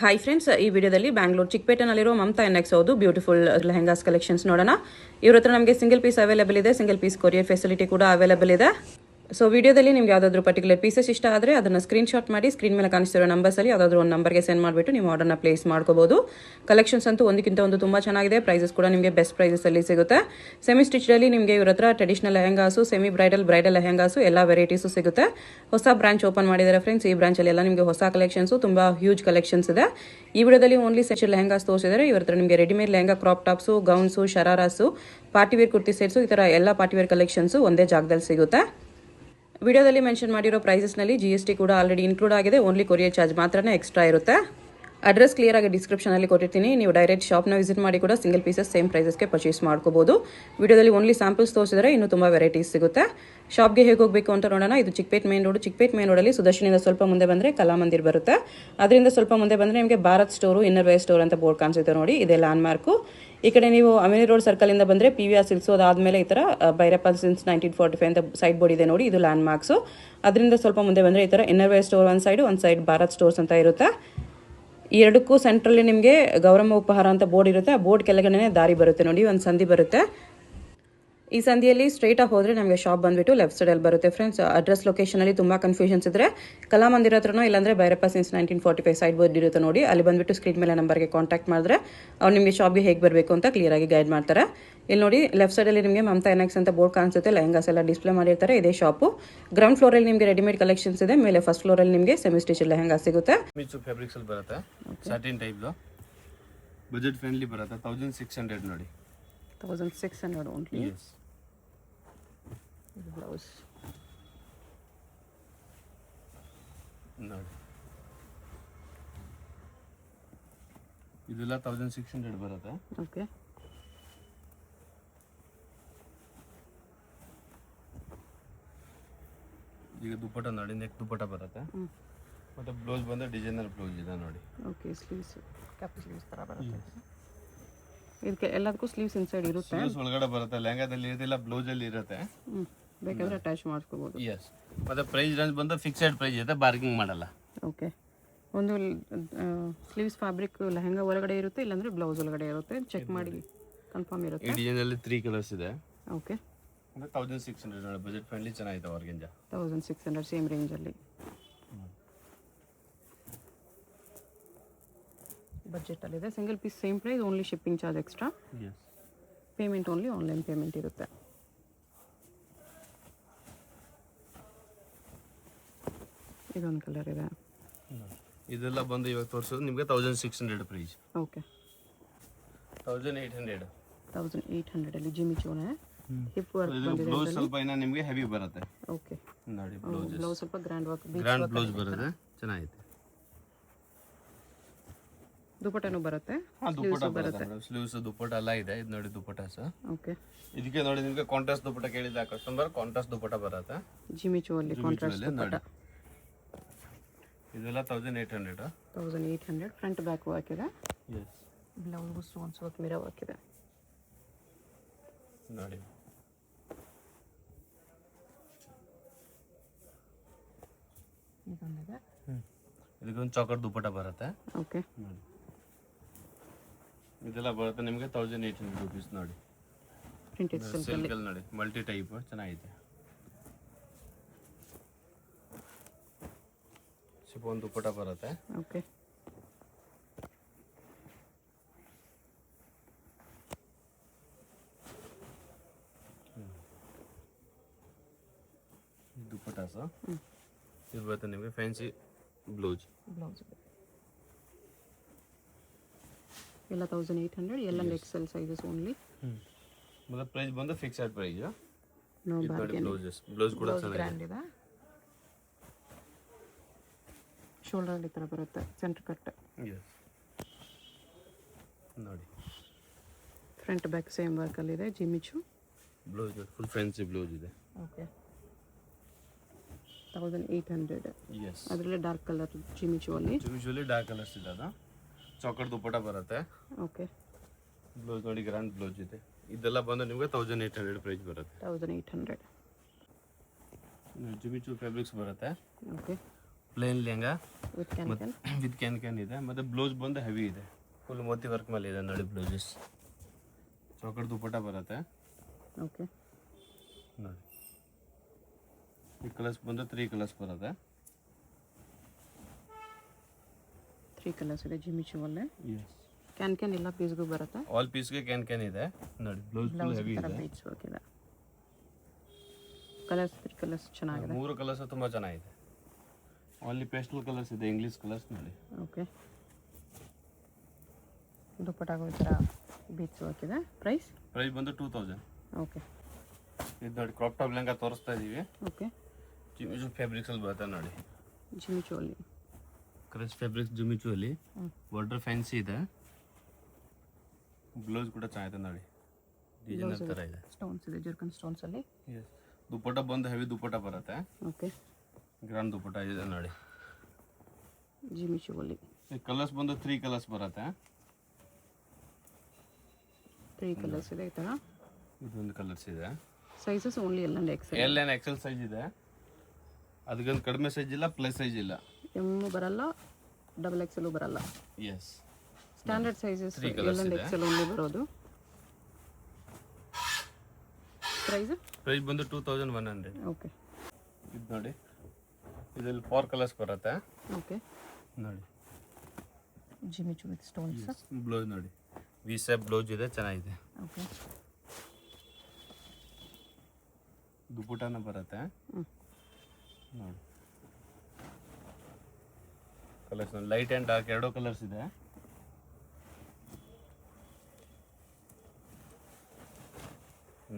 Hi friends, ಈ ವಿಡಿಯೋದಲ್ಲಿ Bangalore ಚಿಕ್ಕಪೇಟೆನಲ್ಲಿರೋ Mamata NX ಹೌದು ಬ್ಯೂಟಿಫುಲ್ ಲೆಹಂಗಾಸ್ ಕಲೆಕ್ಷನ್ಸ್ ನೋಡೋಣ. ಇವ್ರ ಹತ್ರ ನಮಗೆ ಸಿಂಗಲ್ ಪೀಸ್ ಅವೈಲೇಬಲ್ ಇದೆ, ಸಿಂಗಲ್ ಪೀಸ್ ಕೊರಿಯರ್ ಫೆಸಿಲಿಟಿ ಕೂಡ ಅವೈಲೇಬಲ್ ಇದೆ. ಸೊ ವಿಡಿಯೋದಲ್ಲಿ ನಿಮ್ಗೆ ಯಾವುದಾದ್ರೂ ಪರ್ಟಿಕ್ಯುಲರ್ ಪೀಸಸ್ ಇಷ್ಟ ಆದರೆ ಅದನ್ನು ಸ್ಕ್ರೀನ್ಶಾಟ್ ಮಾಡಿ ಸ್ಕ್ರೀನ್ ಮೇಲೆ ಕಾಣಿಸ್ತಿರೋ ನಂಬರ್ಸಲ್ಲಿ ಯಾವುದಾದ್ರೂ ಒಂದು ನಂಬರ್ಗೆ ಸೆಂಡ್ ಮಾಡಿಬಿಟ್ಟು ನೀವು ಆರ್ಡರ್ನ ಪ್ಲೇಸ್ ಮಾಡ್ಕೋಬಹುದು. ಕಲೆಕ್ಷನ್ಸ್ ಅಂತೂ ಒಂದಕ್ಕಿಂತ ಒಂದು ತುಂಬ ಚೆನ್ನಾಗಿದೆ. ಪ್ರೈಸಸ್ ಕೂಡ ನಿಮಗೆ ಬೆಸ್ಟ್ ಪ್ರೈಸಸಲ್ಲಿ ಸಿಗುತ್ತೆ. ಸೆಮಿ ಸ್ಟಿಚ್ಡಲ್ಲಿ ನಿಮಗೆ ಇವ್ರ ಹತ್ರ traditional lehengas, semi bridal lehengas ಎಲ್ಲ ವೆರೈಟೀಸು ಸಿಗುತ್ತೆ. ಹೊಸ ಬ್ರಾಂಚ್ ಓಪನ್ ಮಾಡಿದ್ದಾರೆ ಫ್ರೆಂಡ್ಸ್. ಈ ಬ್ರಾಂಚಲ್ಲಿ ಎಲ್ಲ ನಿಮಗೆ ಹೊಸ ಕಲೆಕ್ಷನ್ಸು, ತುಂಬ ಹ್ಯೂಜ್ ಕಲೆಕ್ಷನ್ಸ್ ಇದೆ. ಈ ವಿಡಿಯೋದಲ್ಲಿ ಓನ್ಲಿ ಸೆಟ್ ಲೆಹಂಗಾಸ್ ತೋರಿಸಿದ್ದಾರೆ. ಇವ್ರ ಹತ್ರ ನಿಮಗೆ readymade lehenga, crop tops, gowns, shararas, party wear kurti sets, ಈ ಥರ ಎಲ್ಲ ಪಾರ್ಟಿವೇರ್ ಕಲೆಕ್ಷನ್ಸು ಒಂದೇ ಜಾಗದಲ್ಲಿ ಸಿಗುತ್ತೆ. ವಿಡಿಯೋದಲ್ಲಿ ಮೆನ್ಷನ್ ಮಾಡಿರೋ ಪ್ರೈಸಸ್ನಲ್ಲಿ GST ಕೂಡ ಆಲ್ರೆಡಿ ಇನ್ಕ್ಲೂಡ್ ಆಗಿದೆ. ಓನ್ಲಿ ಕೊರಿಯರ್ ಚಾರ್ಜ್ ಮಾತ್ರನೇ ಎಕ್ಸ್ಟ್ರಾ ಇರುತ್ತೆ. ಅಡ್ರೆಸ್ ಕ್ಲಿಯರ್ ಆಗಿ ಡಿಸ್ಕ್ರಿಪ್ಷನಲ್ಲಿ ಕೊಟ್ಟಿರ್ತೀನಿ. ನೀವು ಡೈರೆಕ್ಟ್ ಶಾಪ್ನ ವಿಸಿಟ್ ಮಾಡಿ ಕೂಡ ಸಿಂಗಲ್ ಪೀಸಸ್ ಸೇಮ್ ಪ್ರೈಸಸ್ಗೆ ಪರ್ಚೇಸ್ ಮಾಡ್ಕೋಬಹುದು. ವಿಡಿಯೋದಲ್ಲಿ ಓನ್ಲಿ ಸ್ಯಾಂಪಲ್ಸ್ ತೋರಿಸಿದರೆ ಇನ್ನೂ ತುಂಬ ವೆರೈಟೀಸ್ ಸಿಗುತ್ತೆ. ಶಾಪ್ಗೆ ಹೇಗೆ ಹೋಗಬೇಕು ಅಂತ ನೋಡೋಣ. ಇದು ಚಿಕ್ಕಪೇಟ್ ಮೇನ್ ರೋಡಲ್ಲಿ ಸುದರ್ಶನಿಂದ ಸ್ವಲ್ಪ ಮುಂದೆ ಬಂದರೆ ಕಲಾಮಂದಿರ್ ಬರುತ್ತೆ. ಅದರಿಂದ ಸ್ವಲ್ಪ ಮುಂದೆ ಬಂದರೆ ನಿಮಗೆ Bharat store, inner wear store ಅಂತ ಬೋರ್ಡ್ ಕಾಣಿಸುತ್ತೆ ನೋಡಿ, ಇದೇ ಲ್ಯಾಂಡ್ ಮಾರ್ಕು. ಈ ಕಡೆ ನೀವು ಅಮಿನಿ ರೋಡ್ ಸರ್ಕಲಿಂದ ಬಂದರೆ PVR ಸಿಲ್ಕ್ಸು, ಅದಾದಮೇಲೆ ಈ ಥರ ಭೈರಪ್ಪ ಸಿನ್ಸ್ 1945 ಅಂತ ಸೈಡ್ ಬೋರ್ಡ್ ಇದೆ ನೋಡಿ, ಇದು ಲ್ಯಾಂಡ್ ಮಾರ್ಕ್ಸು. ಅದರಿಂದ ಸ್ವಲ್ಪ ಮುಂದೆ ಬಂದರೆ ಈ ಥರ ಇನ್ನರ್ ವೇರ್ ಸ್ಟೋರ್ ಒಂದು ಸೈಡ್ ಭಾರತ್ ಸ್ಟೋರ್ಸ್ ಅಂತ ಇರುತ್ತೆ. ಈ ಎರಡಕ್ಕೂ ಸೆಂಟ್ರಲ್ಲಿ ನಿಮಗೆ ಗೌರಮ್ಮ ಉಪಹಾರ ಅಂತ ಬೋರ್ಡ್ ಇರುತ್ತೆ. ಆ ಬೋರ್ಡ್ ಕೆಳಗಡೆ ದಾರಿ ಬರುತ್ತೆ ನೋಡಿ, ಒಂದು ಸಂಧಿ ಬರುತ್ತೆ. ಈ ಸಂಧಿಯಲ್ಲಿ ಸ್ಟ್ರೈಟಾಗಿ ಹೋದರೆ ನಮಗೆ ಶಾಪ್ ಬಂದುಬಿಟ್ಟು ಲೆಫ್ಟ್ ಸೈಡಲ್ಲಿ ಬರುತ್ತೆ ಫ್ರೆಂಡ್ಸ್. ಅಡ್ರೆಸ್ ಲೊಕೇಶನಲ್ಲಿ ತುಂಬ ಕನ್ಫ್ಯೂಷನ್ಸ್ ಇದ್ದರೆ ಕಲಾಮಂದಿರ ಹತ್ರನೋ ಇಲ್ಲಾಂದರೆ ಭೈರಪ್ಪ ಸಿನ್ಸ್ 1945 ಸೈಡ್ ಬೋರ್ಡ್ ಇರುತ್ತೆ ನೋಡಿ, ಅಲ್ಲಿ ಬಂದುಬಿಟ್ಟು ಸ್ಕ್ರೀನ್ ಮೇಲೆ ನಂಬರ್ಗೆ ಕಾಂಟ್ಯಾಕ್ಟ್ ಮಾಡಿದ್ರೆ ಅವ್ರು ನಿಮಗೆ ಶಾಪ್ಗೆ ಹೇಗೆ ಬರಬೇಕು ಅಂತ ಕ್ಲಿಯರಾಗಿ ಗೈಡ್ ಮಾಡ್ತಾರೆ. ಇಲ್ಲಿ ನೋಡಿ ಲೆಫ್ಟ್ ಸೈಡಲ್ಲಿ ನಿಮಗೆ ಮಮತಾ ಎನ್ಎಕ್ಸ್ ಅಂತ ಬೋರ್ಡ್ ಕಾಣಿಸುತ್ತೆ. ಲೆಹಂಗಾಸ್ ಎಲ್ಲ ಡಿಸ್ಪ್ಲೇ ಮಾಡಿರ್ತಾರೆ. ಇದೇ ಶಾಪು. ಗ್ರೌಂಡ್ ಫ್ಲೋರಲ್ಲಿ ನಿಮಗೆ ರೆಡಿಮೇಡ್ ಕಲೆಕ್ಷನ್ಸ್ ಇದೆ. ಮೇಲೆ ಫಸ್ಟ್ ಫ್ಲೋರಲ್ಲಿ ನಿಮಗೆ ಸೆಮಿ ಸ್ಟಿಚ್ ಲೆಹಂಗಾ ಸಿಗುತ್ತೆ. ಫ್ಯಾಬ್ರಿಕ್ಸ್ ಅಲ್ಲಿ ಬರುತ್ತೆ, ಸಾಟಿನ್ ಟೈಪ್ ಬಜೆಟ್ ಫ್ರೆಂಡ್ಲಿ ಬರುತ್ತೆ. 1600 ನೋಡಿ, 1600 ಓನ್ಲಿ. ಬ್ಲೌಸ್ ನೋಡಿ, ಇದೆಲ್ಲ 1600 ಬರುತ್ತೆ. ಓಕೆ, ಈಗ ದುಪ್ಪಟ್ಟ ನೋಡಿ, ನೆಕ್ ದುಪ್ಪಟ್ಟ ಬರುತ್ತೆ. ಮತ್ತೆ ಬ್ಲೌಸ್ ಬಂದ್ರೆ ಡಿಸೈನರ್ ಬ್ಲೌಸ್ ಇದೆ ನೋಡಿ. ಓಕೆ, ಸ್ಲೀವ್ಸ್ ಕಪ್ ಸ್ಲೀವ್ಸ್ ತರ ಬರುತ್ತೆ. ಇದಕ್ಕೆ ಎಲ್ಲದಕ್ಕೂ ಸ್ಲೀವ್ಸ್ ಇನ್ಸೈಡ್ ಇರುತ್ತೆ. ಸ್ಲೀವ್ಸ್ ಒಳಗಡೆ ಬರುತ್ತೆ. ಲೆಹಂಗಾದಲ್ಲಿ ಇರೋದಿಲ್ಲ, ಬ್ಲೌಸ್ ಅಲ್ಲಿ ಇರುತ್ತೆ. ಬೇಕಾದ್ರೆ ಅಟ್ಯಾಚ್ ಮಾಡ್ಕೋಬಹುದು. ಎಸ್. ಮತ್ತೆ ಪ್ರೈಸ್ ರೇಂಜ್ ಬಂದು ಫಿಕ್ಸೆಡ್ ಪ್ರೈಸ್ ಇದೆ, ಬಾರ್ಗಿಂಗ್ ಮಾಡಲ್ಲ. ಓಕೆ, ಒಂದು ಸ್ಲೀವ್ಸ್ ಫ್ಯಾಬ್ರಿಕ್ ಲೆಹಂಗಾ ಒಳಗಡೆ ಇರುತ್ತೆ, ಇಲ್ಲಾಂದ್ರೆ ಬ್ಲೌಸ್ ಒಳಗಡೆ ಇರುತ್ತೆ. ಚೆಕ್ ಮಾಡಿ ಕನ್ಫರ್ಮ್ ಇರುತ್ತೆ. ಈ ಡಿಸೈನ್ ಅಲ್ಲಿ 3 ಕಲರ್ಸ್ ಇದೆ. ಓಕೆ, 1600 ನೋಡಿ, ಬಜೆಟ್ ಫ್ರೆಂಡ್ಲಿ ಚೆನ್ನಾಗಿದೆ. ಆರ್ಗೆಂಜಾ 1600 ಸೇಮ್ ರೇಂಜ್ ಅಲ್ಲಿ. ಬಜೆಟ್ ಅಲ್ಲಿ ಇದೆ. Single piece same price, only shipping charge extra. Yes. Payment only online payment ಇರುತ್ತೆ. ಇದೊಂದು ಕಲರ್ ಇದೆ. ಇದೆಲ್ಲ ಬಂದು ಇವಾಗ ತೋರಿಸೋದು ನಿಮಗೆ 1600 ಪ್ರೈಸ್. ಓಕೆ, 1800 ಅಲ್ಲಿ ಜಿಮ್ಮಿ ಚೋನೆ ಹಿಪ್ ವರ್ಕ್ ಬಂದಿದೆ. ಬ್ಲೌಸ್ ಸ್ವಲ್ಪ ಇನ್ನ ನಿಮಗೆ ಹೆವಿ ಬರುತ್ತೆ. ಓಕೆ, ನೋಡಿ ಬ್ಲೌಸ್ ಸ್ವಲ್ಪ ಗ್ರ್ಯಾಂಡ್ ವರ್ಕ್, ಗ್ರ್ಯಾಂಡ್ ಬ್ಲೌಸ್ ಬರುತ್ತೆ, ಚೆನ್ನಾಗಿದೆ. ದುಪಟ್ಟನು ಬರುತ್ತೆ. ದುಪ್ಪಟ್ಟ ಬರುತ್ತೆ, ಸ್ಲೀವ್ಸ್ ದುಪ್ಪಟ್ಟ ಎಲ್ಲ ಇದೆ. ಇದು ನೋಡಿ ದುಪ್ಪಟ್ಟ ಸರ್. ಓಕೆ, ಇದಕ್ಕೆ ನೋಡಿ ನಿಮಗೆ ಕಾಂಟ್ರಾಸ್ಟ್ ದುಪ್ಪಟ್ಟ ಕೇಳಿದ ಕಸ್ಟಮರ್, ಕಾಂಟ್ರಾಸ್ಟ್ ದುಪ್ಪಟ್ಟ ಬರುತ್ತೆ. ಜಿಮ್ಮಿ ಚೋ ಅಲ್ಲಿ ಕಾಂಟ್ರಾಸ್ಟ್ ದುಪ್ಪಟ್ಟ. ಇದೆಲ್ಲ 1800 ಫ್ರಂಟ್ ಬ್ಯಾಕ್ ವರ್ಕ್ ಇದೆ. Yes. Blouse stones work, mirror work ಇದೆ ನೋಡಿ. ಇದೊಂದಿದೆ. ಇದಕ್ಕೊಂದು ಚಾಕರ್ ದುಪ್ಪಟ್ಟ ಬರುತ್ತೆ. ಓಕೆ, ನೋಡಿ ಇದೆಲ್ಲ ಬರುತ್ತೆ ನಿಮಗೆ 1800 ರುಪೀಸ್ ನೋಡಿ. ಪ್ರಿಂಟೆಡ್ ಸಿಲ್ಕ್ ಅಲ್ಲಿ ನೋಡಿ, ಮಲ್ಟಿ ಟೈಪ್ ಚೆನ್ನಾಗಿದೆ. ಶಿಫಾನ್ ದುಪ್ಪಟ್ಟ ಬರುತ್ತೆ. Okay, dupatta sir. ಇದು ಬರುತ್ತೆ ನಿಮಗೆ ಫ್ಯಾನ್ಸಿ ಬ್ಲೌಸ್. ಎಲ್ಲ 1800, ಎಲ್ಲ XL ಸೈಜಸ್ ಓನ್ಲಿ. ಮತ್ತೆ ಪ್ರೈಸ್ ಬಂದು fixed price. No bargain. Blouse ಕೂಡ ಗ್ರ್ಯಾಂಡ್ ಇದೆ. ಶೋಲ್ಡರ್ ಈ ಥರ ಬರುತ್ತೆ, ಸೆಂಟರ್ ಕಟ್. ಎಸ್. ನೋಡಿ ಫ್ರಂಟ್ ಬ್ಯಾಕ್ ಸೇಮ್ ವರ್ಕ್ ಅಲ್ಲಿ ಇದೆ. ಜಿಮಿಚು ಬ್ಲೌಸ್ ಫುಲ್ ಫ್ಯಾನ್ಸಿ ಬ್ಲೌಸ್ ಇದೆ. ಓಕೆ, 1800. ಎಸ್. ಅದರಲ್ಲಿ ಡಾರ್ಕ್ ಕಲರ್ ಜಿಮಿಚು ಅಲ್ಲಿ. ಯೂಶುವಲಿ ಡಾರ್ಕ್ ಕಲರ್ಸ್ ಇದೆ. ಅದು ಚಾಕರ್ ದುಪ್ಪಟ್ಟ ಬರುತ್ತೆ. ಓಕೆ, ಬ್ಲೌಸ್ ನೋಡಿ, ಗ್ರ್ಯಾಂಡ್ ಬ್ಲೌಸ್ ಇದೆ. ಇದೆಲ್ಲ ಬಂದು ನಿಮಗೆ 1800 ಪ್ರೈಸ್ ಬರುತ್ತೆ. 1800. ಜಿಮಿಚು ಫ್ಯಾಬ್ರಿಕ್ಸ್ ಬರುತ್ತೆ. Okay, plain lehenga with cancan. With can ಇದೆ. ಮತ್ತು ಬ್ಲೌಸ್ ಬಂದು ಹೆವಿ ಇದೆ, ಫುಲ್ ಮೋತಿ ವರ್ಕ್ ಮೇಲೆ ಇದೆ ನೋಡಿ ಬ್ಲೌಸಸ್. ಚೌಕಟ್ ದುಪ್ಪಟ್ಟ ಬರುತ್ತೆ ಓಕೆ. ನೋಡಿ. ಈ ಕಲರ್ಸ್ ಬಂದು 3 ಕಲರ್ಸ್ ಬರುತ್ತೆ. 3 ಕಲರ್ಸ್ ಇದೆ ಜಿಮಿಚುವಲ್ಲೇ. ಎಸ್, ಕ್ಯಾನ್ ಎಲ್ಲ ಪೀಸ್ಗೂ ಬರುತ್ತೆ. ಆಲ್ ಪೀಸ್ಗೆ ಕ್ಯಾನ್ ಇದೆ ನೋಡಿ. ಬ್ಲೌಸ್ ಫುಲ್ ಹೆವಿ ಇದೆ. ಬೀಟ್ಸ್ ವರ್ಕ್ ಇದೆ. ಕಲರ್ಸ್ 3 ಕಲರ್ಸ್ ಚೆನ್ನಾಗಿದೆ. 3 ಕಲರ್ಸ್ ತುಂಬ ಚೆನ್ನಾಗಿದೆ. ಓನ್ಲಿ ಪೇಸ್ಟಲ್ ಕಲರ್ಸ್ ಇದೆ, ಇಂಗ್ಲೀಷ್ ಕಲರ್ಸ್ ನೋಡಿ. ಓಕೆ. ದುಪ್ಪಟ್ಟಾಗೂ ಈ ಥರ ಬೀಟ್ಸ್ ವರ್ಕ್ ಇದೆ. ಪ್ರೈಸ್ ಬಂದು 2000. ಓಕೆ. ಇದು ನೋಡಿ ಕ್ರಾಪ್ ಟಾಪ್ ಲೆಹಂಗಾ ತೋರಿಸ್ತಾ ಇದ್ದೀವಿ. ಓಕೆ. ಜಿಮಿಚು ಫ್ಯಾಬ್ರಿಕ್ಸಲ್ಲಿ ಬರುತ್ತೆ ನೋಡಿ. ಜಿಮಿಚುವಲ್ಲಿ ಕ್ರಶ್ ಫ್ಯಾಬ್ರಿಕ್ಸ್ ಜಿಮಿಚುವಲ್ಲಿ ಬಾರ್ಡರ್ ಫ್ಯಾನ್ಸಿ ಇದೆ. ಬ್ಲೌಸ್ ಕೂಡ ಚೆನ್ನಾಗಿದೆ ನೋಡಿ, ಡಿಸೈನರ್ ಥರ ಇದೆ. ಸ್ಟೋನ್ಸ್ ಇದೆ, ಜರ್ಕನ್ ಸ್ಟೋನ್ಸಲ್ಲಿ. ಎಸ್, ದುಪ್ಪಟ್ಟ ಬಂದು ಹೆವಿ ದುಪ್ಪಟ್ಟ ಬರುತ್ತೆ. ಓಕೆ. ಗ್ರ್ಯಾಂಡ್ ದುಪ್ಪಟ್ಟ ಇದೆ ನೋಡಿ. ಜಿಮಿಚುವಲ್ಲಿ ಈ ಕಲರ್ಸ್ ಬಂದು 3 ಕಲರ್ಸ್ ಬರುತ್ತೆ. 3 ಕಲರ್ಸ್ ಇದೆ ಈ ಥರ. ಇದೊಂದು ಕಲರ್ಸ್ ಇದೆ. Sizes only L and XL. L and XL size ಇದೆ. ಅದಕ್ಕೊಂದು ಕಡಿಮೆ ಸೈಜ್ ಇಲ್ಲ, ಪ್ಲಸ್ ಸೈಜ್ ಇಲ್ಲ. ಎಮ್ ಬರಲ್ಲ, ಡಬಲ್ ಎಕ್ಸೆಲ್ ಬರಲ್ಲ. Yes, standard sizes L and XL only ಬರೋದು. ಪ್ರೈಸ್ ಬಂದು 2100. ಓಕೆ. ಇದು ನೋಡಿ, ಇದರಲ್ಲಿ 4 ಕಲರ್ಸ್ ಬರುತ್ತೆ. ಓಕೆ. ನೋಡಿ ಜಿಮಿಚು ವಿತ್ ಸ್ಟೋನ್ಸ್. ಬ್ಲೌಸ್ ನೋಡಿ, ವಿ ಶೇಪ್ ಬ್ಲೌಸ್ ಇದೆ, ಚೆನ್ನಾಗಿದೆ. ಓಕೆ. ದುಪ್ಪಟ್ಟನ ಬರುತ್ತೆ ನೋಡಿ. Colours light and dark 2 colours ಇದೆ.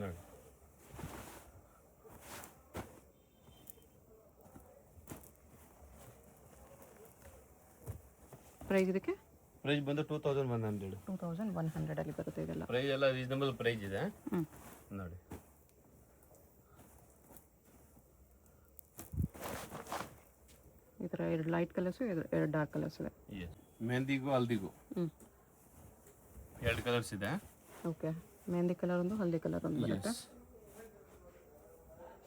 ನೋಡಿ ಪ್ರೈಸ್ ಇದಕ್ಕೆ ಪ್ರೈಸ್ ಬಂದು 2100. 2100 ಅಲ್ಲಿ ಬರುತ್ತೆ ಇದೆಲ್ಲ. ಪ್ರೈಸ್ ಎಲ್ಲ ರೀಸನಬಲ್ ಪ್ರೈಸ್ ಇದೆ ನೋಡಿ. ಈ ಥರ 2 ಲೈಟ್ ಕಲರ್ಸು, 2 ಡಾರ್ಕ್ ಕಲರ್ಸ್ ಇದೆ. ಮೆಹಂದಿಗೂ ಹಲ್ದಿಗೂ 2 ಕಲರ್ಸ್ ಇದೆ. ಓಕೆ. ಮೆಹಂದಿ ಕಲರ್ ಒಂದು, ಹಲ್ದಿ ಕಲರ್ ಒಂದು ಬರುತ್ತೆ.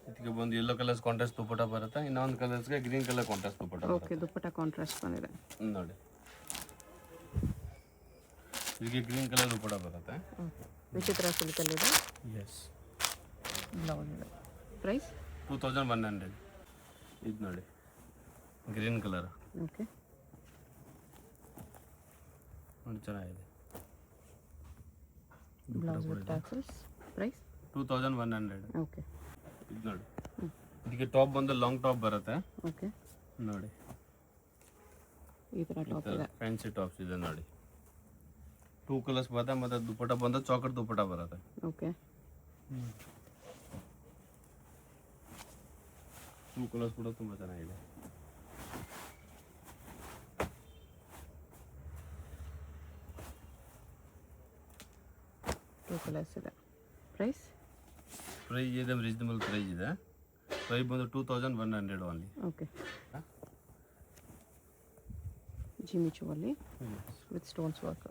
ಇದಕ್ಕೆ ಬಂದು ಯೆಲ್ಲೋ ಕಲರ್ಸ್ ಕಾಂಟ್ರಾಸ್ಟ್ ದುಪ್ಪಟ್ಟ ಬರುತ್ತೆ. ಇನ್ನೊಂದು ಕಲರ್ಸ್ಗೆ ಗ್ರೀನ್ ಕಲರ್ ಕಾಂಟ್ರಾಸ್ಟ್ ದುಪ್ಪಟ್ಟ ಬರುತ್ತೆ. ಓಕೆ. ದುಪ್ಪಟ್ಟ ಕಾಂಟ್ರಾಸ್ಟ್ ಬಂದಿದೆ ನೋಡಿ. ಇದಕ್ಕೆ ಗ್ರೀನ್ ಕಲರ್ ದುಪ್ಪಟ್ಟ ಬರುತ್ತೆ. ವಿಚಿತ್ರ ಸಿಲ್ಕಲ್ಲಿದೆ. ಎಸ್. ಬ್ಲೌಸ್ ಇದೆ. ಪ್ರೈಸ್ 2100. ಇದು ನೋಡಿ ಗ್ರೀನ್ ಕಲರ್. ಓಕೆ. ನೋಡಿ ಚೆನ್ನಾಗಿದೆ. Blouse with tassels. Price 2100. Okay. ಇದು ನೋಡಿ, ಇದಕ್ಕೆ ಟಾಪ್ ಬಂದು ಲಾಂಗ್ ಟಾಪ್ ಬರುತ್ತೆ. ಓಕೆ. ನೋಡಿ ಈ ಥರ ಟಾಪ್ ಇದೆ. ಫ್ಯಾನ್ಸಿ ಟಾಪ್ಸ್ ಇದೆ ನೋಡಿ. 2 ಕಲರ್ಸ್ ಬರುತ್ತೆ. ಮತ್ತು ದುಪ್ಪಟ್ಟ ಬಂದು ಚಾಕಟ್ ದುಪ್ಪಟ್ಟ ಬರುತ್ತೆ. ಓಕೆ. 2 ಕಲರ್ಸ್ ಕೂಡ ತುಂಬ ಚೆನ್ನಾಗಿದೆ. ಕಲರ್ಸ್ ಇದೆ. ಪ್ರೈಸ್ ಇದೆ, ರೀಸನಬಲ್ ಪ್ರೈಸ್ ಇದೆ. ಪ್ರೈಸ್ ಬಂದು 2100 ಓನ್ಲಿ. ಓಕೆ. ಜಿಮಿಚುವಲ್ಲಿ ವಿತ್ ಸ್ಟೋನ್ಸ್ ವರ್ಕ್.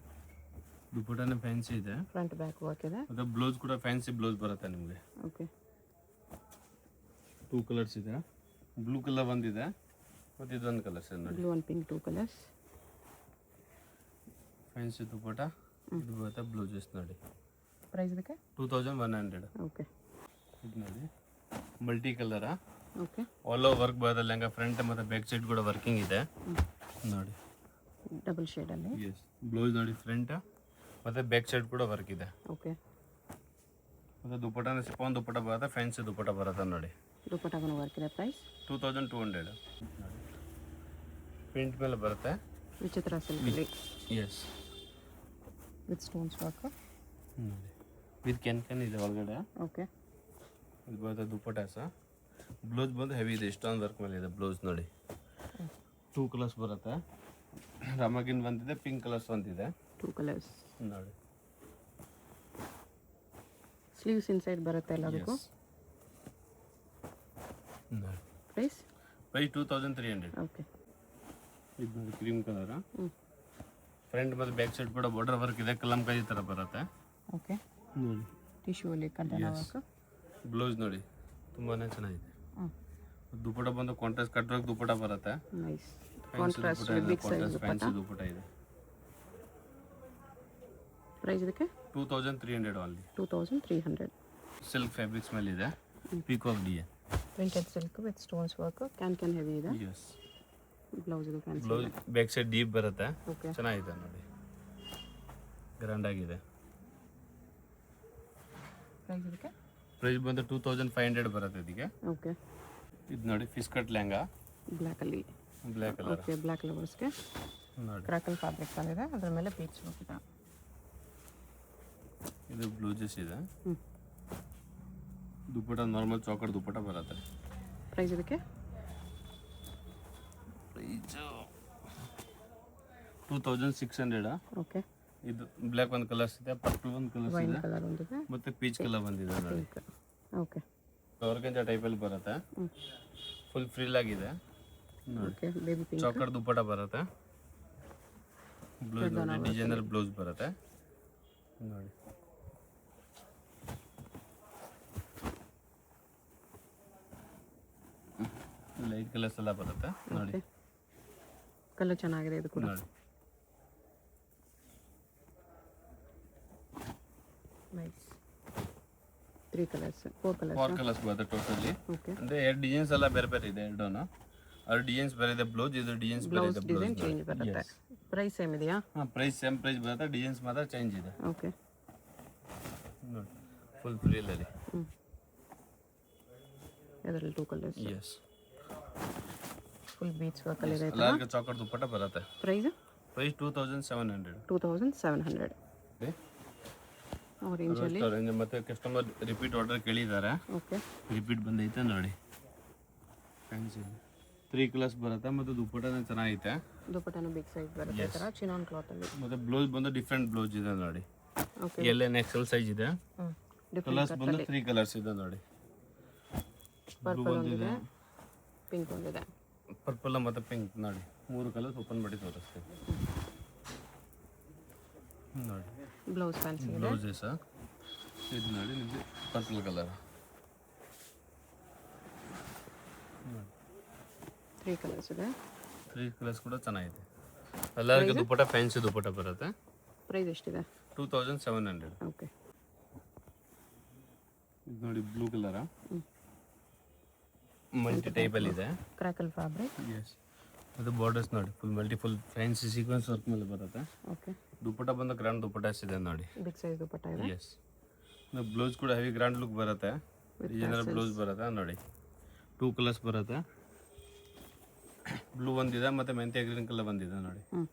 ದುಪ್ಪಟ್ಟನೇ ಫ್ಯಾನ್ಸಿ ಇದೆ, ಫ್ರಂಟ್ ಬ್ಯಾಕ್ ವರ್ಕ್ ಇದೆ. ಮತ್ತು ಬ್ಲೌಸ್ ಕೂಡ ಫ್ಯಾನ್ಸಿ ಬ್ಲೌಸ್ ಬರುತ್ತೆ ನಿಮಗೆ. ಓಕೆ. 2 ಕಲರ್ಸ್ ಇದೆ. ಬ್ಲೂ ಕಲರ್ ಒಂದಿದೆ, ಮತ್ತು ಇದೊಂದು ಕಲರ್ಸ್ ಇದೆ ನೋಡಿ. Blue and pink 2 colours. Fancy dupatta ಇದು ಬರುತ್ತೆ. ಬ್ಲೌಸಸ್ ನೋಡಿ. ಪ್ರೈಸ್ ಇದಕ್ಕೆ 2100. ಓಕೆ. ಇದು ನೋಡಿ multi colour. Okay. All over work ಬರೋದಲ್ಲ, ಹಂಗೆ ಫ್ರಂಟ್ ಮತ್ತು ಬ್ಯಾಕ್ ಸೈಡ್ ಕೂಡ ವರ್ಕಿಂಗ್ ಇದೆ ನೋಡಿ. ಡಬಲ್ ಶೇಡಲ್ಲಿ. ಎಸ್. ಬ್ಲೌಸ್ ನೋಡಿ, ಫ್ರಂಟ್ ಮತ್ತು ಬ್ಯಾಕ್ ಸೈಡ್ ಕೂಡ ವರ್ಕ್ ಇದೆ. ಓಕೆ. ಮತ್ತು ದುಪ್ಪಟ್ಟನ ಸಿಫಾನ್ ದುಪ್ಪಟ್ಟ ಬರುತ್ತೆ, ಫ್ಯಾನ್ಸಿ ದುಪ್ಪಟ್ಟ ಬರುತ್ತೆ ನೋಡಿ. ದುಪ್ಪಟ್ಟಗೂ ವರ್ಕ್ ಇದೆ. ಪ್ರೈಸ್ 2200. ಪ್ರಿಂಟ್ ಮೇಲೆ ಬರುತ್ತೆ. ವಿಚಿತ್ರ ಸಿಲ್ಕಲ್ಲಿ. Yes. With stones work. With can ಇದೆ ಒಳಗಡೆ. ಓಕೆ. ಇದು ಬರುತ್ತೆ ದುಪ್ಪಟ್ಟ ಸಹ. ಬ್ಲೌಸ್ ಬಂದು ಹೆವಿ ಇದೆ, ಇಷ್ಟೊಂದು ವರ್ಕ್ ಮೇಲೆ ಇದೆ ಬ್ಲೌಸ್ ನೋಡಿ. 2 ಕಲರ್ಸ್ ಬರುತ್ತೆ. ರಾಮಗಿನ್ ಬಂದಿದೆ, ಪಿಂಕ್ ಕಲರ್ಸ್ ಬಂದಿದೆ. 2 ಕಲರ್ಸ್ ನೋಡಿ. ಸ್ಲೀವ್ಸ್ ಇನ್ಸೈಡ್ ಬರುತ್ತೆ ಎಲ್ಲದಕ್ಕೂ. ಪ್ರೈಸ್ 2300. ಓಕೆ. ಇದು ನೋಡಿ ಕ್ರೀಮ್ ಕಲರ್. ಫ್ರಂಟ್ ಮತ್ತು ಬ್ಯಾಕ್ ಸೈಡ್ ಕೂಡ ಬಾರ್ಡರ್ ವರ್ಕ್ ಇದೆ, ಕಲಂಕಾರಿ ಥರ ಬರುತ್ತೆ. ಓಕೆ. ನೋಡಿ ಟಿಶ್ಯೂ ಅಲ್ಲಿ ಕಂಟೆನರ್ ವರ್ಕ್. ಬ್ಲೌಸ್ ನೋಡಿ ತುಂಬಾ ಚೆನ್ನಾಗಿದೆ. ದುಪ್ಪಟ ಬಂದು ಕಾಂಟ್ರಾಸ್ಟ್ ಕಟ್ ವರ್ಕ್ ದುಪ್ಪಟ ಬರುತ್ತೆ. ನೈಸ್ ಫ್ಯಾನ್ಸಿ ಕಾಂಟ್ರಾಸ್ಟ್ ದುಪ್ಪಟ ಇದೆ, ಬಿಗ್ ಸೈಜ್ ಕಾಂಟ್ರಾಸ್ಟ್ ದುಪ್ಪಟ್ಟ. ಫ್ಯಾನ್ಸಿ ದುಪ್ಪಟ ಇದೆ. ಪ್ರೈಸ್ ಇದಕ್ಕೆ 2300 ಓನ್ಲಿ. 2300. ಸಿಲ್ಕ್ ಫ್ಯಾಬ್ರಿಕ್ಸ್ ಮೇಲೆ ಇದೆ. Peacock design. Printed silk with stones work. Can heavy ಇದೆ. ಎಸ್. ಬ್ಲೌಸ್ ಇದು fancy. Blouse back side deep ಬರುತ್ತೆ. ಓಕೆ. ಚೆನ್ನಾಗಿದೆ ನೋಡಿ, ಗ್ರ್ಯಾಂಡ್ ಆಗಿದೆ. ಪ್ರೈಸ್ ಇದಕ್ಕೆ ಪ್ರೈಸ್ ಬಂದು 2500 ಬರುತ್ತೆ ಇದಕ್ಕೆ. ಓಕೆ. ಇದು ನೋಡಿ ಫಿಶ್ ಕಟ್ ಲೆಹಂಗಾ ಬ್ಲ್ಯಾಕ್ ಅಲ್ಲಿ. Black colour. ಓಕೆ, ಬ್ಲ್ಯಾಕ್ ಲವರ್ಸ್ಗೆ ನೋಡಿ ಕ್ರಾಕಲ್ ಫ್ಯಾಬ್ರಿಕ್ ಬಂದಿದೆ, ಅದ್ರ ಮೇಲೆ ಪೀಚ್ ಹೋಗಿದೆ. ಇದು ಬ್ಲೌಸಸ್ ಇದೆ. ಹ್ಞೂ. ದುಪ್ಪಟ ನಾರ್ಮಲ್ ಚಾಕರ್ ದುಪ್ಪಟ ಬರುತ್ತೆ. ಪ್ರೈಸ್ ಇದಕ್ಕೆ ಪ್ರೈಸ್ 2600. ಓಕೆ. ಇದು ಬ್ಲ್ಯಾಕ್ ಒಂದು ಕಲರ್ಸ್ ಇದೆ, ಪರ್ಪಲ್ ಒಂದು ಕಲರ್ಸ್ ವೈನ್ ಇದೆ, ಕಲರ್ ಒಂದಿದೆ, ಮತ್ತೆ ಪೀಚ್ ಕಲರ್ ಬಂದಿದೆ ನೋಡಿ. ಪಿಂಕ್. ಓಕೆ. ಆರ್ಗೆಂಜಾ ಟೈಪಲ್ಲಿ ಬರುತ್ತೆ. ಹ್ಞೂ. ಫುಲ್ ಫ್ರಿಲ್ ಆಗಿದೆ ನೋಡಿ. Okay, baby pink. ಚಾಕರ್ ದುಪ್ಪಟ ಬರುತ್ತೆ. ಬ್ಲೌಸ್ ನೋಡಿ, ಡಿಸೈನರ್ ಬ್ಲೌಸ್ ಬರುತ್ತೆ ನೋಡಿ. ಲೈಟ್ ಕಲರ್ಸ್ ಎಲ್ಲ ಬರುತ್ತೆ ನೋಡಿ. ಕಲರ್ ಚೆನ್ನಾಗಿದೆ ಇದು ಕೂಡ. ನೋಡಿ ನೈಸ್. 3 colours, 4 colours. 4 ಕಲರ್ಸ್ ಬರುತ್ತೆ ಟೋಟಲಿ. ಓಕೆ. ಅಂದ್ರೆ 2 ಡಿಸೈನ್ಸ್ ಎಲ್ಲ ಬೇರೆ ಬೇರೆ ಇದೆ. ಎರಡೂನು ಅವ್ರ ಡಿಸೈನ್ಸ್ ಬೇರೆ ಇದೆ. ಬ್ಲೌಸ್ ಇದು ಡಿಸೈನ್ಸ್ ಬೇರೆ ಬ್ಲೌಸ್ ಇದೆ. ಡಿಸೈನ್ ಚೇಂಜ್ ಬರುತ್ತೆ. ಪ್ರೈಸ್ ಸೇಮ್ ಇದೆಯಾ? ಹಾಂ, ಪ್ರೈಸ್ ಸೇಮ್ ಪ್ರೈಸ್ ಬರುತ್ತೆ, ಡಿಸೈನ್ಸ್ ಮಾತ್ರ ಚೇಂಜ್ ಇದೆ ಓಕೆ. ನೋಡಿ. ಫುಲ್ ಫ್ರೀಲಲ್ಲಿ. ಹ್ಞೂ. ಇದರಲ್ಲಿ 2 ಕಲರ್ಸ್. ಎಸ್. ಫುಲ್ ಬೀಚ್ ವರ್ಕಲ್ಲಿ ಇದೆ. ಎಲ್ಲರಿಗೆ ಚಾಕರ್ ದುಪ್ಪಟ ಬರುತ್ತೆ. ಪ್ರೈಸ್ 2700. 2700. ಆರೆಂಜಲ್ಲಿ. ಮತ್ತೆ ಕಸ್ಟಮರ್ ರಿಪೀಟ್ ಆರ್ಡರ್ ಕೇಳಿದ್ದಾರೆ. ಓಕೆ. ರಿಪೀಟ್ ಬಂದೈತೆ ನೋಡಿ. ಫ್ಯಾನ್ಸಿ 3 ಕಲರ್ಸ್ ಬರುತ್ತೆ, ಮತ್ತು ದುಪ್ಪಟನ ಚೆನ್ನಾಗೈತೆ. ದುಪ್ಪಟ್ಟನು ಬಿಗ್ ಸೈಜ್ ಬರುತ್ತೆ, ಈ ಥರ ಚಿನಾನ್ ಕ್ಲಾತಲ್ಲಿ. ಮತ್ತೆ ಬ್ಲೌಸ್ ಬಂದು ಡಿಫ್ರೆಂಟ್ ಬ್ಲೌಸ್ ಇದೆ ನೋಡಿ. Okay. L N Excel size ಇದೆ. ಕಲರ್ಸ್ ಬಂದು 3 ಕಲರ್ಸ್ ಇದೆ ನೋಡಿ. ಪರ್ಪಲ್ ಒಂದಿದೆ, ಪಿಂಕ್ ಒಂದಿದೆ. ಪರ್ಪಲ್ ಮತ್ತು ಪಿಂಕ್ ನೋಡಿ, 3 ಕಲರ್ಸ್ ಓಪನ್ ಮಾಡಿ ತೋರಿಸ್ತೀವಿ ನೋಡಿ. ಬ್ಲೌಸ್ ಫ್ಯಾನ್ಸಿ ಇದೆ. ಬ್ಲೌಸಸ್ ಇದು ನೋಡಿ, ನಿಮಗೆ ಪರ್ಪಲ್ ಕಲರ್. 3 ಕಲರ್ಸ್ ಇದೆ. 3 ಕಲರ್ಸ್ ಕೂಡ ಚೆನ್ನಾಗಿದೆ. ಎಲ್ಲರಿಗೆ ದುಪ್ಪಟ ಫ್ಯಾನ್ಸಿ ದುಪ್ಪಟ ಬರುತ್ತೆ. ಪ್ರೈಸ್ ಎಷ್ಟಿದೆ? 2700. ಓಕೆ. ಇದು ನೋಡಿ ಬ್ಲೂ ಕಲರ್, ಮಲ್ಟಿ ಟೈಪಲ್ಲಿ ಇದೆ. ಕ್ರಾಕಲ್ ಫ್ಯಾಬ್ರಿಕ್. ಎಸ್. ಅದು ಬಾರ್ಡರ್ಸ್ ನೋಡಿ, ಫುಲ್ ಫ್ಯಾನ್ಸಿ ಸೀಕ್ವೆನ್ಸ್ ವರ್ಕ್ ಮೇಲೆ ಬರುತ್ತೆ. ಓಕೆ. ದುಪ್ಪಟ ಬಂದು ಗ್ರ್ಯಾಂಡ್ ದುಪ್ಪಟಾಸ್ ಇದೆ ನೋಡಿ. ಬಿಗ್ ಸೈಜ್ ದುಪ್ಪಟ್ಟ ಇದೆ. ಎಸ್. ಬ್ಲೌಸ್ ಕೂಡ ಹೆವಿ ಗ್ರ್ಯಾಂಡ್ ಲುಕ್ ಬರುತ್ತೆ. ಡಿಸೈನರ್ ಬ್ಲೌಸ್ ಬರುತ್ತೆ ನೋಡಿ. 2 ಕಲರ್ಸ್ ಬರುತ್ತೆ. ಬ್ಲೂ ಒಂದಿದೆ, ಮತ್ತು ಮೆಂತ್ಯ ಗ್ರೀನ್ ಕಲರ್ ಬಂದಿದೆ ನೋಡಿ. ಹ್ಞೂ.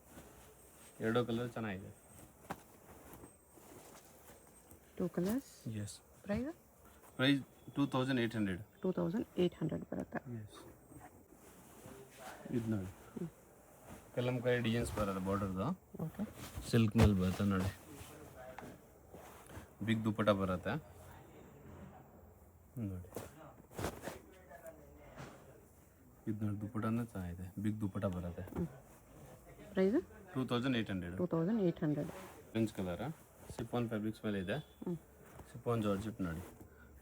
2 ಕಲರ್ ಚೆನ್ನಾಗಿದೆ. 2 ಕಲರ್ಸ್. ಎಸ್. ಪ್ರೈಸ್ 2800. 2800 ಬರುತ್ತೆ. ಎಸ್. ಇದು ನೋಡಿ, ಕಲಂಕಾರಿ ಡಿಸೈನ್ಸ್ ಬರುತ್ತೆ ಬಾರ್ಡರ್ದು. ಓಕೆ. ಸಿಲ್ಕ್ ಮೇಲೆ ಬರುತ್ತೆ ನೋಡಿ. ಬಿಗ್ ದುಪ್ಪಟ ಬರುತ್ತೆ ನೋಡಿ. ಇದು ನೋಡಿ, ದುಪ್ಪಟನೂ ಚೆನ್ನಾಗಿದೆ, ಬಿಗ್ ದುಪ್ಪಟ ಬರುತ್ತೆ. Price 2800. 2800. Orange colour chiffon fabrics ಮೇಲೆ ಇದೆ. ಸಿಫಾನ್ ಜಾರ್ಜೆಟ್ ನೋಡಿ.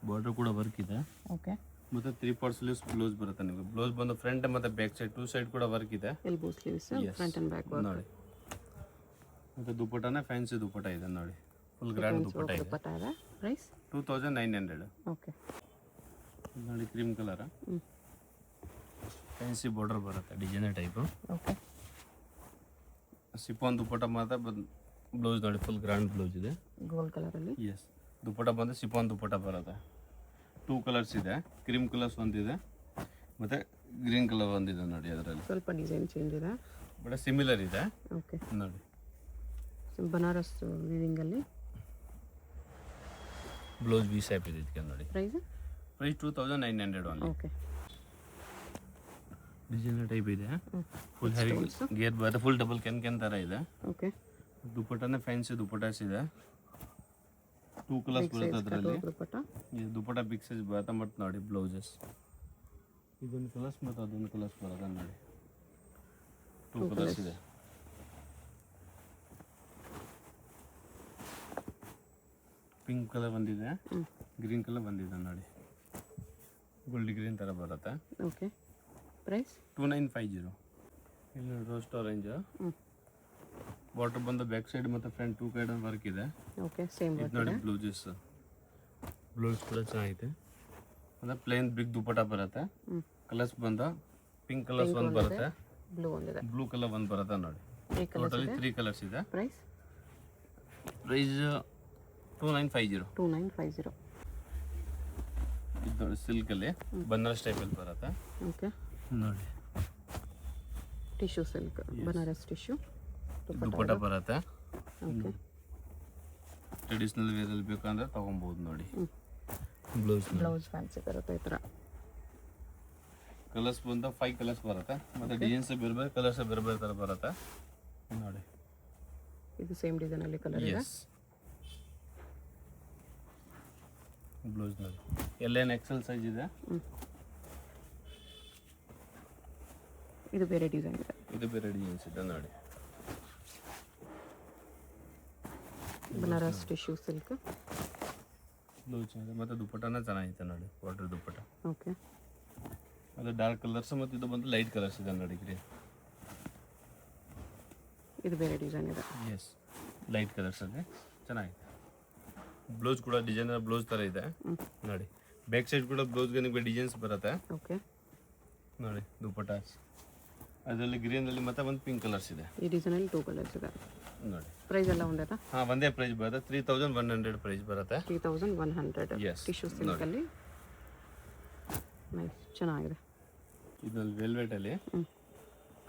ಬಾರ್ಡರ್ ಕೂಡ ವರ್ಕ್ ಇದೆ. ಓಕೆ. ಮತ್ತು 3 ಪಾರ್ಟ್ ಸ್ಲೀವ್ಸ್ ಬ್ಲೌಸ್ ಬರುತ್ತೆ ನಿಮಗೆ. ಬ್ಲೌಸ್ ಬಂದು ಫ್ರಂಟ್ ಮತ್ತು ಬ್ಯಾಕ್ ಸೈಡ್ 2 ಸೈಡ್ ಕೂಡ ವರ್ಕ್ ಇದೆ. Elbow sleeves, front and back work ನೋಡಿ. ಮತ್ತು ದುಪ್ಪಟನೇ ಫ್ಯಾನ್ಸಿ ದುಪ್ಪಟ ಇದೆ ನೋಡಿ. ಫುಲ್ ಗ್ರ್ಯಾಂಡ್ ದುಪ್ಪಟ ಇದೆ. ದುಪ್ಪಟ್ಟ ಇದೆ. ಪ್ರೈಸ್ 2900. ಓಕೆ. ನೋಡಿ, ಕ್ರೀಮ್ ಕಲರ್ ಫ್ಯಾನ್ಸಿ ಬಾರ್ಡರ್ ಬರುತ್ತೆ, designer type. Okay. Chiffon dupatta ಮಾತ್ರ ಬ್ಲೌಸ್ ನೋಡಿ, ಫುಲ್ ಗ್ರ್ಯಾಂಡ್ ಬ್ಲೌಸ್ ಇದೆ. ಗೋಲ್ಡ್ ಕಲರಲ್ಲಿ. ಎಸ್. ದುಪ್ಪಟ ಬಂದು ಸಿಫಾನ್ ದುಪ್ಪಟ ಬರುತ್ತೆ. 2 ಕಲರ್ಸ್ ಇದೆ. ಕ್ರೀಮ್ ಕಲರ್ಸ್ ಒಂದಿದೆ, ಮತ್ತು ಗ್ರೀನ್ ಕಲರ್ ಒಂದಿದೆ ನೋಡಿ. ಅದರಲ್ಲಿ ಸ್ವಲ್ಪ ಡಿಸೈನ್ ಚೇಂಜ್ ಇದೆ, ಬಟ್ ಸಿಮಿಲರ್ ಇದೆ ಓಕೆ. ನೋಡಿ. ಬನಾರಸ್ ವಿವಿಂಗಲ್ಲಿ. ಬ್ಲೌಸ್ ಬಿ ಶೇಪ್ ಇದೆ ಇದಕ್ಕೆ ನೋಡಿ. Price 2900 only. Okay. Designer type ಇದೆ. ಫುಲ್ ಹೆವಿ ಗೇರ್ ಬರುತ್ತೆ. ಫುಲ್ ಡಬಲ್ ಕೆನ್ ಥರ ಇದೆ. ಓಕೆ. ದುಪ್ಪಟನೇ ಫ್ಯಾನ್ಸಿ ದುಪ್ಪಟಾಸ್ ಇದೆ. 2 ಕಲರ್ಸ್ ಬರುತ್ತೆ ಅದರಲ್ಲಿ. ದುಪ್ಪಟ್ಟ. ಇದು ದುಪ್ಪಟ ಬಿಗ್ ಸೈಜ್ ಬರುತ್ತೆ. ಮತ್ತು ನೋಡಿ ಬ್ಲೌಸಸ್ ಇದೊಂದು ಕಲರ್ಸ್ ಮತ್ತು ಅದೊಂದು ಕಲರ್ಸ್ ಬರುತ್ತೆ ನೋಡಿ. 2 ಕಲರ್ಸ್ ಇದೆ. ಪಿಂಕ್ ಕಲರ್ ಬಂದಿದೆ, ಗ್ರೀನ್ ಕಲರ್ ಬಂದಿದೆ ನೋಡಿ. ಗೋಲ್ಡ್ ಗ್ರೀನ್ ಥರ ಬರುತ್ತೆ. Okay, price 2950. ಇಲ್ಲಿ ರೋಸ್ಟ್ ಆರೆಂಜ್ ಬಾರ್ಡರ್ ಬಂದು ಬ್ಯಾಕ್ ಸೈಡ್ ಮತ್ತು ಫ್ರಂಟ್ ಟೂ ಕೈಡ್ ವರ್ಕ್ ಇದೆ. ಓಕೆ, ಸೇಮ್ ಇದು ನೋಡಿ ಬ್ಲೌಸ್ ಕೂಡ ಚೆನ್ನಾಗಿದೆ. ಅಂದರೆ ಪ್ಲೇನ್ ಬಿಗ್ ದುಪ್ಪಟ ಬರುತ್ತೆ. ಕಲರ್ಸ್ ಬಂದ ಪಿಂಕ್ ಕಲರ್ಸ್ ಒಂದು ಬರುತ್ತೆ, ಬ್ಲೂ ಒಂದಿದೆ, ಬ್ಲೂ ಕಲರ್ ಒಂದು ಬರುತ್ತೆ ನೋಡಿ. ಟೋಟಲಿ 3 ಕಲರ್ಸ್ ಇದೆ. ಪ್ರೈಸ್ 2950. 2950. ಇದು ನೋಡಿ ಸಿಲ್ಕಲ್ಲಿ ಬನಾರಸ್ ಟೈಪಲ್ಲಿ ಬರುತ್ತೆ. ಓಕೆ, ನೋಡಿ tissue silk, Banaras tissue dupatta ಬರುತ್ತೆ. ಓಕೆ, ಟ್ರೆಡಿಷನಲ್ ವೇರಲ್ಲಿ ಬೇಕಂದ್ರೆ ತೊಗೊಬೋದು ನೋಡಿ. ಬ್ಲೌಸ್ ಫ್ಯಾನ್ಸಿ ಬರುತ್ತೆ ಈ ಥರ. ಕಲರ್ಸ್ ಬಂದ 5 ಕಲರ್ಸ್ ಬರುತ್ತೆ, ಮತ್ತು ಡಿಸೈನ್ಸ್ ಬೇರೆ ಬೇರೆ ಕಲರ್ಸ್ ಬೇರೆ ಬೇರೆ ಥರ ಬರುತ್ತೆ ನೋಡಿ. ಇದು ಸೇಮ್ ಡಿಸೈನಲ್ಲಿ ಕಲರ್ ಇದೆ. ಬ್ಲೌಸ್ ನೋಡಿ ಎಲ್ಲೇನು ಎಕ್ಸೆಲ್ ಸೈಜ್ ಇದೆ. ಇದು ಬೇರೆ ಡಿಸೈನ್ ಇದೆ, ಇದು ಬೇರೆ ಡಿಸೈನ್ಸ್ ಇದೆ ನೋಡಿ. Banaras tissue silk. ಬ್ಲೌಸ್ ಇದೆ ಮತ್ತು ದುಪ್ಪಟನ ಚೆನ್ನಾಗಿದೆ ನೋಡಿ, ಬಾರ್ಡರ್ ದುಪ್ಪಟ. ಓಕೆ, ಅದು ಡಾರ್ಕ್ ಕಲರ್ಸ್ ಮತ್ತು ಇದು ಬಂದು ಲೈಟ್ ಕಲರ್ಸ್ ಇದೆ ನೋಡಿ. ಗ್ರೀನ್ ಇದು ಬೇರೆ ಡಿಸೈನ್ ಇದೆ. ಎಸ್, ಲೈಟ್ ಕಲರ್ಸ್ ಅಲ್ಲಿ ಚೆನ್ನಾಗಿದೆ. ಬ್ಲೌಸ್ ಕೂಡ ಡಿಸೈನರ್ ಬ್ಲೌಸ್ ಥರ ಇದೆ ನೋಡಿ. ಬ್ಯಾಕ್ ಸೈಡ್ ಕೂಡ ಬ್ಲೌಸ್ಗೆ ನಿಮಗೆ ಡಿಸೈನ್ಸ್ ಬರುತ್ತೆ. ಓಕೆ, ನೋಡಿ ದುಪ್ಪಟ ಅದರಲ್ಲಿ ಗ್ರೀನಲ್ಲಿ ಮತ್ತೆ ಒಂದು ಪಿಂಕ್ ಕಲರ್ಸ್ ಇದೆ. ಈ ಡಿಸೈನಲ್ಲಿ 2 ಕಲರ್ಸ್ ಇದೆ ನೋಡಿ. ಪ್ರೈಸ್ ಎಲ್ಲ ಒಂದೇನಾ? ಹಾಂ, ಒಂದೇ ಪ್ರೈಸ್ ಬರುತ್ತೆ. 3100 ಪ್ರೈಸ್ ಬರುತ್ತೆ. 3100. Yes. ಟಿಶ್ಯೂ ಸಿಲ್ಕಲ್ಲಿ ನೈಸ್, ಚೆನ್ನಾಗಿದೆ. ಇದರಲ್ಲಿ ವೆಲ್ವೆಟಲ್ಲಿ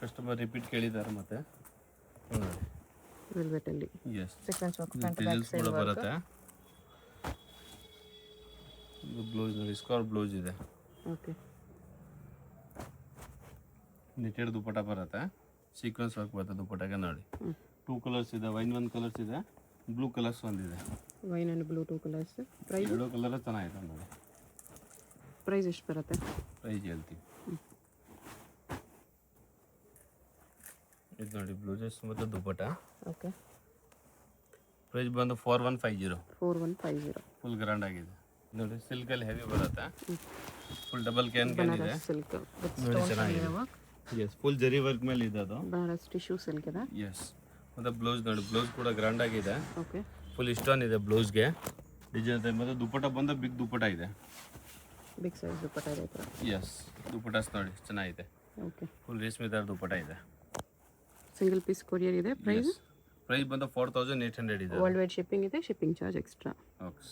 ಕಸ್ಟಮರ್ ರಿಪೀಟ್ ಕೇಳಿದ್ದಾರೆ ಮತ್ತೆ ನೋಡಿ. ವೆಲ್ವೆಟಲ್ಲಿ yes, sequins work, front back designs side ಕೂಡ ವರ್ಕ್. ಬರುತ್ತೆ. ಇದು ಬ್ಲೌಸ್ ನೋಡಿ, ಸ್ಕಾರ್ ಬ್ಲೌಸ್ ಇದೆ. ಓಕೆ, ನಿಟೆಡ್ ದುಪ್ಪಟ ಬರುತ್ತೆ, ಸೀಕ್ವೆನ್ಸ್ ವರ್ಕ್ ಬರುತ್ತೆ ದುಪ್ಪಟಗೆ ನೋಡಿ. 2 ಕಲರ್ಸ್ ಇದೆ, ವೈನ್ 1 ಕಲರ್ಸ್ ಇದೆ, ಬ್ಲೂ ಕಲರ್ಸ್ ಒಂದಿದೆ. Wine and blue 2 colours. Price 2 colour ಚೆನ್ನಾಗಿದೆ ನೋಡಿ. ಪ್ರೈಸ್ ಎಷ್ಟು ಬರುತ್ತೆ? ಪ್ರೈಸ್ ಹೇಳ್ತೀವಿ. ಇದು ನೋಡಿ ಬ್ಲೌಸಸ್ ಮತ್ತು ದುಪ್ಪಟ. ಓಕೆ, ಪ್ರೈಸ್ ಬಂದು 4150. 4150. ಫುಲ್ ಗ್ರ್ಯಾಂಡ್ ಆಗಿದೆ ನೋಡಿ. ಸಿಲ್ಕಲ್ಲಿ ಹೆವಿ ಬರುತ್ತೆ, ಫುಲ್ ಡಬಲ್ ಕ್ಯಾನ್ ಇದೆ ಬನಾರಸ್ ಸಿಲ್ಕ್ ವಿತ್ ನೋಡಿ, ಸ್ಟೋನ್ ಚೆನ್ನಾಗಿದೆ. ವರ್ಕ್. ಎಸ್, ಫುಲ್ ಜರಿ ವರ್ಕ್ ಮೇಲೆ ಇದೆ ಅದು. ಬನಾರಸ್ ಟಿಶ್ಯೂ ಸಿಲ್ಕ್ ಇದೆ. ಎಸ್, ಮತ್ತು ಬ್ಲೌಸ್ ನೋಡಿ, ಬ್ಲೌಸ್ ಕೂಡ ಗ್ರ್ಯಾಂಡ್ ಆಗಿದೆ. ಓಕೆ, ಫುಲ್ ಇಷ್ಟೊಂದು ಇದೆ ಬ್ಲೌಸ್ಗೆ ಡಿಸೈನ್. ಮತ್ತು ದುಪ್ಪಟ ಬಂದು ಬಿಗ್ ದುಪ್ಪಟ ಇದೆ. ಬಿಗ್ ಸೈಜ್ ದುಪ್ಪಟ್ಟ ಇದೆ ಈ ಥರ. ಎಸ್, ದುಪ್ಪಟಾಸ್ ನೋಡಿ ಚೆನ್ನಾಗಿದೆ. ಓಕೆ, ಫುಲ್ ರೇಷ್ಮೆ ಥರ ದುಪ್ಪಟ ಇದೆ. ಸಿಂಗಲ್ ಪೀಸ್ ಕೊರಿಯರ್ ಇದೆ. ಪ್ರೈಸ್ ಪ್ರೈಸ್ ಬಂದು 4800 ಇದೆ. ವರ್ಲ್ಡ್ ವೈಡ್ ಶಿಪ್ಪಿಂಗ್ ಇದೆ, ಶಿಪ್ಪಿಂಗ್ ಚಾರ್ಜ್ ಎಕ್ಸ್ಟ್ರಾ. ಓಕೆ.